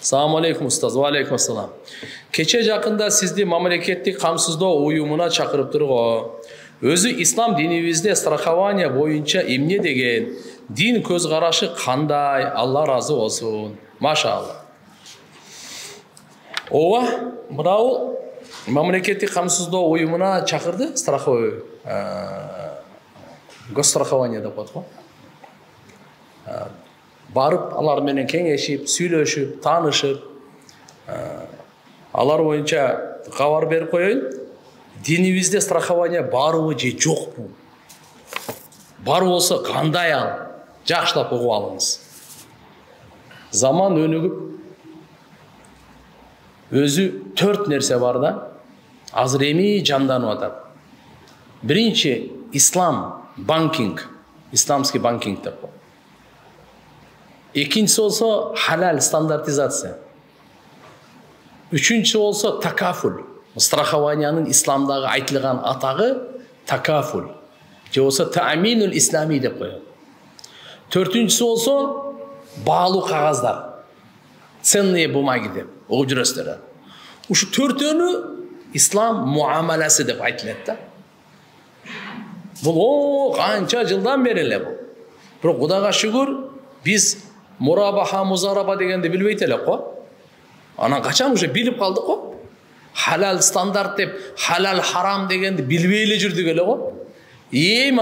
Assalamu alaikum ustaz. Wa alaikum assalam. Keçe жақында сізді мамлекеттік қамсыздоо уюмуна чакырыптыр го. Өзі ислам динибизде страхование боюнча эмне деген, дин көз карашы кандай, Алла разы болсун. Машалла. Ооба, мынау мамлекеттик камсыздоо уюмуна чакырды, страховый госстрахование деп коет го. Барып, алар менен кеңешип, сүйлөшүп, таанышып, алар боюнча кабар берип коеюн. Динибизде страхование барбы же жокпу? Бар болсо кандай ал? Жакшылап угуп алыңыз. Заман өнүгүп, өзү 4 нерсе бар да, азыр эми жанданып атат. Биринчи ислам, банкинг, исламский банкинг деп коет. Экинчisi болсо халал стандартизация. Үчүнчүсү болсо такафуль. Страхованиянын исламдагы айтылган атагы такафуль. Же болсо тааминул ислами деп коет. Төртүнчүсү болсо баалуу кагаздар. Ценные бумаги деп угуп жүрөсүздөр. Ушу төртөөнү ислам муамаласы деп айтылат да. Бул канча жылдан бери эле бул. Бирок Кудайга шүгүр, биз мурабаха, музараба дегенди билбейт элек го. Анан качан уже билип калдык го. Халал стандарт деп, халал харам дегенди билбей эле жүрдүк эле го.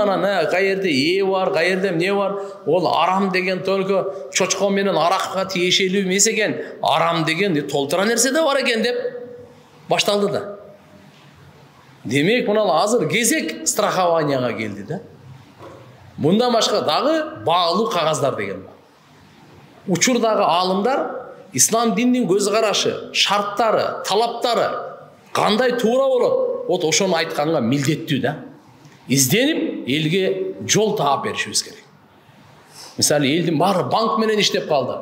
Анан каерде бар, каерде эмне бар? Ол арам деген только чочкон менен аракка тиешелүү эмес экен. Арам деген толтура нерсе да бар экен деп башталды да. Демек, мына азыр кезек страхованияга келди да. Мындан башка дагы баалуу кагаздар деген бар. Учурдагы алымдар ислам дининин көз карашы, шарттары, талаптары кандай туура болот? Вот ошону айтканга милдеттүү да. Изденип, элге жол таап беришибиз керек. Мисалы, элдин баары банк менен иштеп калды.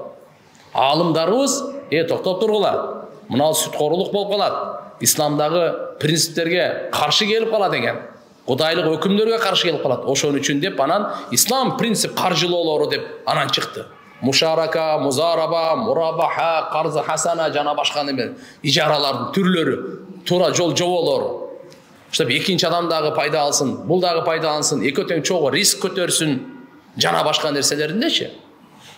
Алымдарыбыз, токтоп тургула. Мына сүткорулук болуп калат. Исламдагы принциптерге каршы келип калат экен. Кудайлык өкүмдөргө каршы келип калат. Ошон үчүн деп анан ислам принцип каржылоолору деп анан чыкты. Мушарака, музараба, мурабаха, карзы хасана жана башка неме ижаралардын түрлөрү, туура жол жоболору. Чтоб экинчи адам дагы пайда алсын, бул дагы пайда алсын, экөө тең чогуу риск көтөрсүн, жана башка нерселериндечи.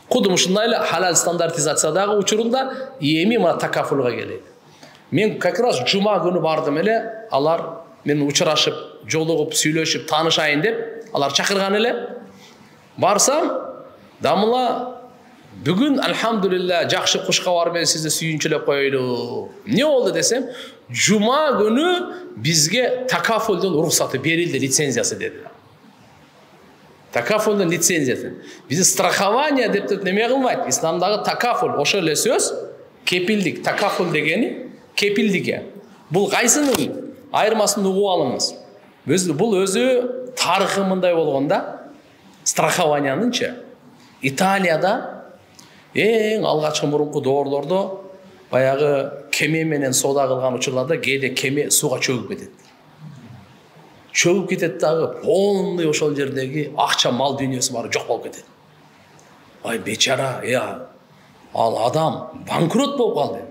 Кудум ушундай эле халал стандартизациядагы учурунда эми мына такафулга келет. Мен как раз жума күнү бардым эле, алар мен учурашып, жолугуп, сүйлөшүп, таанышайын деп, алар чакырган эле. Барсам, дамыла бүгүн алхамдулилла жакшы куш кабар менен сизди сүйүнчүлөп коелу. Эмне болду десем, жума күнү бизге такафулдун уруксаты берилди, лицензиясы деди. Такафулдун лицензиясы. Бизде страхование деп неме кылбайт. Исламдагы такафул ошол эле сөз, кепилдик, такафул дегени кепилдикке. Бул кайсынын айырмасын угуп алыңыз. Бул өзү тарыхы мындай болгонда, страхованиянынчы Италияда эң алгачкы мурунку доорлордо баягы кеме менен соода кылган учурларда кээде кеме сууга чөгүп кетет. Чөгүп кетет дагы полный ошол жердеги акча, мал дүйнөсү баары жок болуп кетет. Ай бечара, ал адам банкрот болуп калды.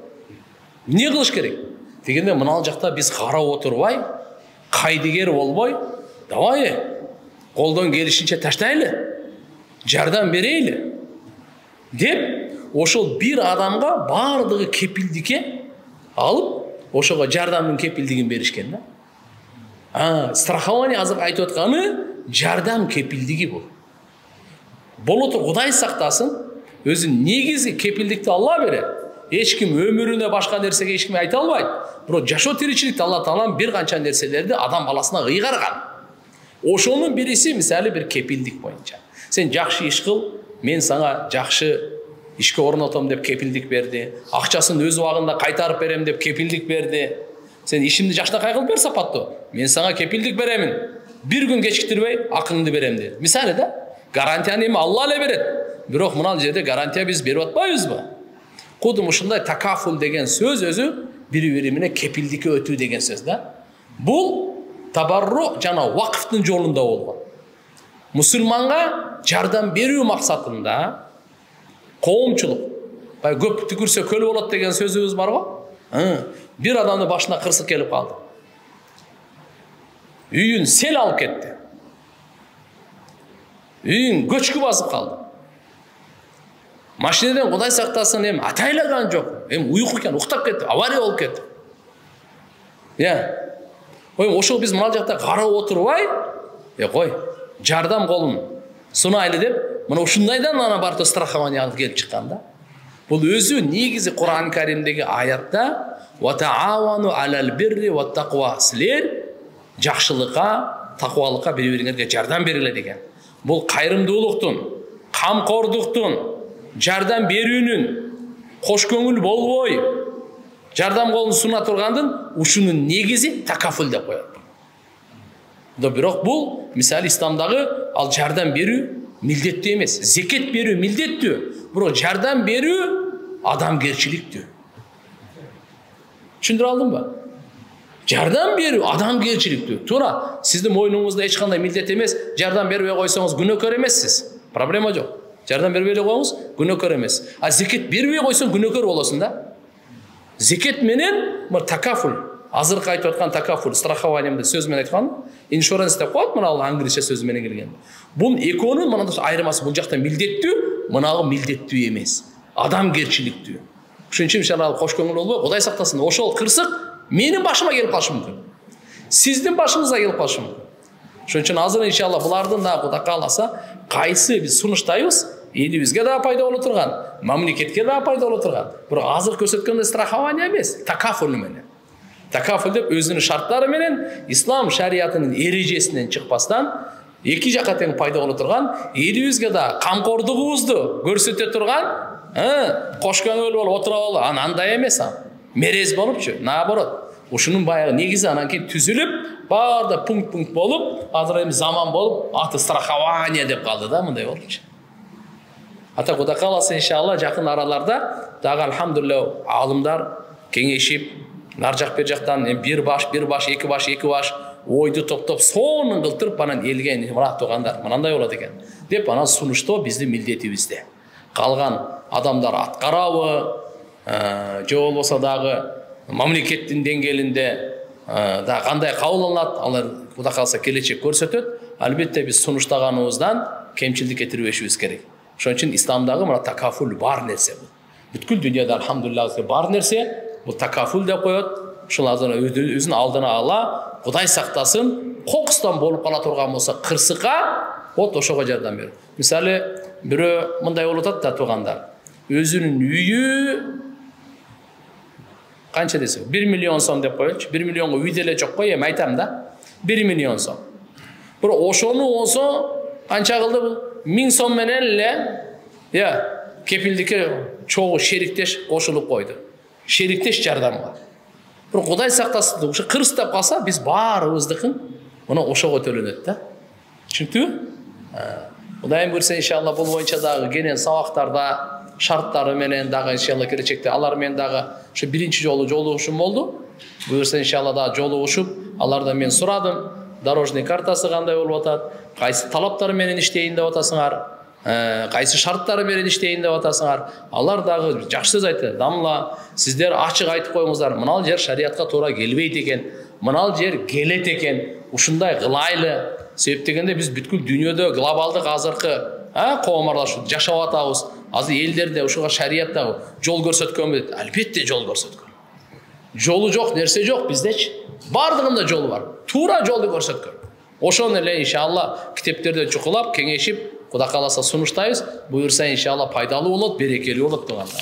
Эмне кылыш керек? Дегенде мына жакта биз карап отурбай, кайдыгер болбой, давай колдон келишинче таштайлы. Жардам берейли деп, ошол бир адамга бардыгы кепилдикке алып, ошого жардамдын кепилдигин беришкен да. Страхование азыр айтып атканы жардам кепилдиги бул. Болотур Кудай сактасын, өзү негизги кепилдикти Алла берет. Эч ким өмүрүнө башка нерсеге эч ким айта албайт. Бирок жашоо тиричиликте Алла Таалам бир канча нерселерди адам баласына ыйгарган. Ошонун бириси мисалы бир кепилдик боюнча. Сен жакшы иш кыл, мен сага жакшы ишке орнотом деп кепилдик берди. Акчасын өз убагында кайтарып берем деп кепилдик берди. Сен ишимди жакшынакай кылып бер сапаттуу. Мен сага кепилдик беремин. Бир күн кечиктирбей акыңды берем деди. Мисалы да, гарантияны эми Алла эле берет. Бирок мына жерде гарантия биз берип атпайбызбы? Кудум ушундай такафул деген сөз өзү бири-бири менен кепилдикке өтүү деген сөз да. Бул табарру жана вакыфтын жолунда болгон. Мусулманга жардам берүү максатында коомчулук бай көп түкірсе көл болады деген сөзіміз бар ғой. Bir адамның башына қырсық келіп қалды. Үйін сел алып кетті. Үйін көшкі басып қалды. Машинадан Құдай сақтасын, атайлаған жоқ. Ұйқы екен, ұйықтап кетті, авария болып кетті. Ошол біз мына жақта қарап отырбай, қой, жардам қолын сунайлы деп, мына ушундайдан ана барты страхование алып келіп шыққанда. Бұл өзі негізі Құран Кәрімдегі аятта «Ватаауану алал бирри ва тақва». Сілер жақшылыққа, тақуалыққа бір-біріңерге жардам беріле деген. Бұл қайырымдылықтың, қамқорлықтың, жардам берүүнүн, қош көңіл болбой, жардам қолын суна тұрғандың, ушунун негізі такафул деп қояды. Бирок бұл, мисалы исламдағы ал жардам берүү милдеттүү емес, зекет берүү милдеттүү, бирок жардам берүү адамгерчиликтүү. Түшүндүрө алдым ба? Жардам берүү адамгерчиликтүү. Туура, сиздин мойнуңузда эч кандай милдет эмес, жардам бербей койсоңуз күнөөкөр эмессиз. Проблема жок. Жардам бербей койсоңуз күнөөкөр эмес. А зекет бербей койсоң күнөөкөр болосуң да. Зекет менен такафул, азыркы айтып аткан такафул, страхованиемди сөз менен айткан, иншуранс деп коет, мына англисче сөз менен келген. Бул экөөнүн мындай айырмасы, бул жакта милдеттүү, мынагы милдеттүү эмес, адамгерчиликтүү. Ошон үчүн иншалла кош көңүл болбой, Кудай сактасын, ошол кырсык менин башыма келип калышы мүмкүн. Сиздин башыңызга келип калышы мүмкүн. Ошон үчүн азыр иншалла булардын да Кудай кааласа, кайсы биз сунуштайбыз, элибизге да пайда боло турган, мамлекетке да пайда боло турган. Бирок азыр көрсөткөндөй страхование эмес, такафул менен. Такафул деп өзүнүн шарттары менен ислам шариятынын эрежесинен чыкпастан эки жакка тең пайда боло турган, элибизге да камкордугубузду көрсөтө турган, кош көңүл болуп отура алалы, андай эмес, мерез болупчу, наоборот. Ушунун баягы негизи анан кийин түзүлүп, баарда пункт болуп, азыр эми заман болуп, аты страхование деп калды да, мындай болчу. Ата Кудай кааласа иншалла жакын араларда дагы алхамдулилlah алымдар кеңешип, нар жак бер жактан бир баш, эки баш ойду топтоп, сонун кылтырып анан элге мурат тугандар, мынандай болот экен деп анан сунуштоо биздин милдетибизде. Калган адамдар аткарабы, же болбосо дагы мамлекеттин деңгээлинде да кандай кабылданат, алар Кудай кааласа келечек көрсөтөт. Албетте биз сунуштаганыбыздан кемчилдик кетирбешибиз керек. Ошон үчүн исламдагы мына такафул бар нерсе бул. Бүткүл дүйнөдө алхамдулилlah бар нерсе, бул такафул деп коет. Ушул азыр өзүнүн алдына ала, Кудай сактасын, кокустан болуп кала турган болсо кырсыкка, ошого жардам берүү. Мисалы, бирөө мындай болуп атат да туугандар. Өзүнүн үйү канча десе, 1 миллион сом деп коелучу. 1 миллионго үй деле жок кой, эми айтам да. 1 миллион сом. Бирок ошону болсо канча кылды бул? 1000 сом менен эле, кепилдикке чогуу шериктеш кошулуп койду. Шериктеш жардамга. Бирок Кудай сактасын, ушу кырс деп калса, биз баарыбыздыкын мына ошого төлөнөт да. Түшүнүктүбү? Кудайым буйрса иншалла бул боюнча дагы кенен сабактарда шарттары менен дагы иншалла келечекте алар менен дагы ушу биринчи жолу жолугушум болду. Буйрса иншалла дагы жолугушуп, алардан мен сурадым. Дорожный картасы кандай болуп атат, кайсы талаптары менен иштейин деп атасыңар, кайсы шарттары менен иштейин деп атасыңар. Алар дагы жакшы сөз айтты. Дамла, сиздер ачык айтып коюңуздар, мынал жер шариятка туура келбейт экен, мынал жер келет экен, ушундай кылайлы. Себеп дегенде биз бүткүл дүйнөдө глобалдык азыркы коомарлашуу жашап атабыз. Азыр элдерде ушуга шариятта жол көрсөткөнбү? Албетте жол көрсөткөн. Жолу жок нерсе жок биздечи. Бардыгында жол бар. Туура жолду көрсөткөн. Ошону эле иншалла китептерде чукулап, кеңешип, Кудай кааласа сунуштайбыз. Буйрса иншалла пайдалуу болот, берекелүү болот туугандар.